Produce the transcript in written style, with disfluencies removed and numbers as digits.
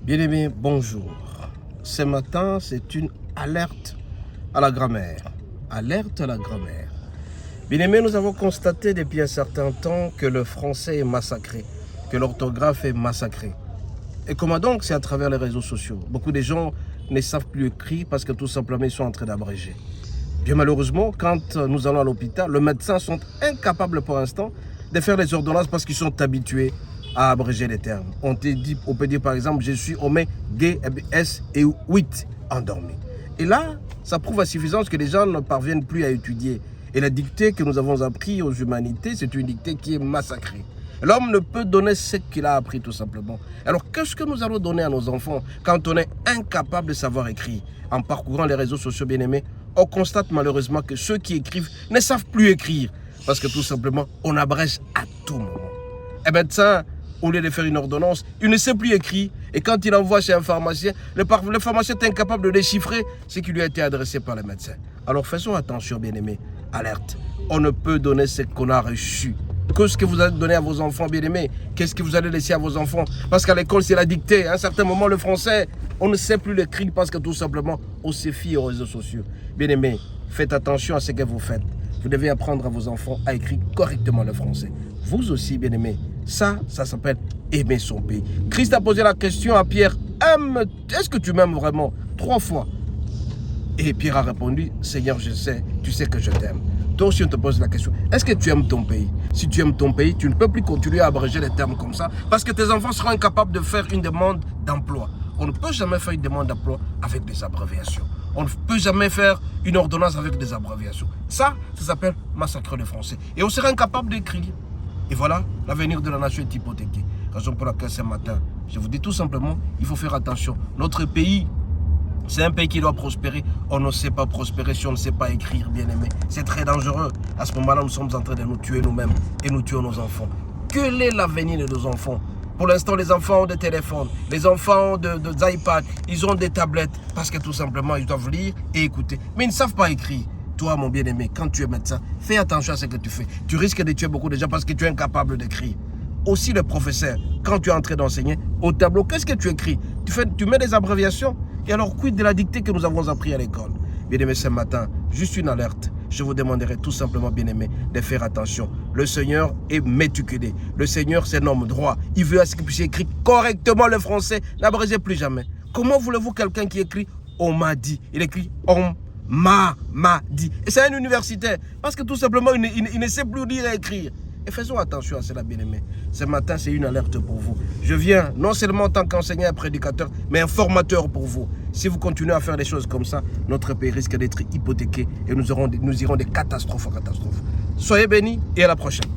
Bien-aimés, bonjour. Ce matin, c'est une alerte à la grammaire. Alerte à la grammaire. Bien-aimés, nous avons constaté depuis un certain temps que le français est massacré, que l'orthographe est massacrée. Et comment donc? C'est à travers les réseaux sociaux. Beaucoup de gens ne savent plus écrire parce que tout simplement, ils sont en train d'abréger. Bien malheureusement, quand nous allons à l'hôpital, les médecins sont incapables pour l'instant de faire les ordonnances parce qu'ils sont habitués à abréger les termes. On peut dire par exemple, je suis homme, G, S et 8 endormi. Et là, ça prouve à suffisance que les gens ne parviennent plus à étudier. Et la dictée que nous avons appris aux humanités, c'est une dictée qui est massacrée. L'homme ne peut donner ce qu'il a appris tout simplement. Alors qu'est-ce que nous allons donner à nos enfants quand on est incapable de savoir écrire? En parcourant les réseaux sociaux bien-aimés, on constate malheureusement que ceux qui écrivent ne savent plus écrire. Parce que tout simplement, on abrège à tout moment. Un médecin, au lieu de faire une ordonnance, il ne sait plus écrire. Et quand il envoie chez un pharmacien, le pharmacien est incapable de déchiffrer ce qui lui a été adressé par le médecin. Alors faisons attention, bien-aimés. Alerte. On ne peut donner ce qu'on a reçu. Qu'est-ce que vous allez donner à vos enfants, bien-aimés? Qu'est-ce que vous allez laisser à vos enfants? Parce qu'à l'école, c'est la dictée. À un certain moment, le français, on ne sait plus l'écrire parce que tout simplement, on se fie aux réseaux sociaux. Bien-aimés, faites attention à ce que vous faites. Vous devez apprendre à vos enfants à écrire correctement le français. Vous aussi, bien-aimés, ça s'appelle aimer son pays. Christ a posé la question à Pierre, est-ce que tu m'aimes vraiment? 3 fois. Et Pierre a répondu, Seigneur, je sais, tu sais que je t'aime. Toi aussi, on te pose la question, est-ce que tu aimes ton pays? Si tu aimes ton pays, tu ne peux plus continuer à abréger les termes comme ça parce que tes enfants seront incapables de faire une demande d'emploi. On ne peut jamais faire une demande d'emploi avec des abréviations. On ne peut jamais faire une ordonnance avec des abréviations. Ça s'appelle massacre de français. Et on sera incapable d'écrire. Et voilà, l'avenir de la nation est hypothéqué. Raison pour laquelle ce matin, je vous dis tout simplement, il faut faire attention. Notre pays, c'est un pays qui doit prospérer. On ne sait pas prospérer si on ne sait pas écrire, bien aimé. C'est très dangereux. À ce moment-là, nous sommes en train de nous tuer nous-mêmes et nous tuons nos enfants. Quel est l'avenir de nos enfants? Pour l'instant, les enfants ont des téléphones, les enfants ont des iPads, ils ont des tablettes parce que tout simplement, ils doivent lire et écouter. Mais ils ne savent pas écrire. Toi, mon bien-aimé, quand tu es médecin, fais attention à ce que tu fais. Tu risques de tuer beaucoup de gens parce que tu es incapable d'écrire. Aussi, le professeur, quand tu es en train d'enseigner, au tableau, qu'est-ce que tu écris? Tu mets des abréviations? Et alors, quid de la dictée que nous avons appris à l'école? Bien-aimé, ce matin, juste une alerte. Je vous demanderai tout simplement, bien-aimé, de faire attention. Le Seigneur est méticuleux. Le Seigneur, c'est un homme droit. Il veut à ce que vous puissiez écrire correctement le français. N'abrégez plus jamais. Comment voulez-vous quelqu'un qui écrit « on m'a dit » Il écrit « on m'a dit ». Et c'est un universitaire. Parce que tout simplement, il ne sait plus lire et écrire. Et faisons attention à cela, bien-aimé. Ce matin, c'est une alerte pour vous. Je viens non seulement en tant qu'enseignant et prédicateur, mais un formateur pour vous. Si vous continuez à faire des choses comme ça, notre pays risque d'être hypothéqué et nous irons de catastrophe en catastrophe. Soyez bénis et à la prochaine.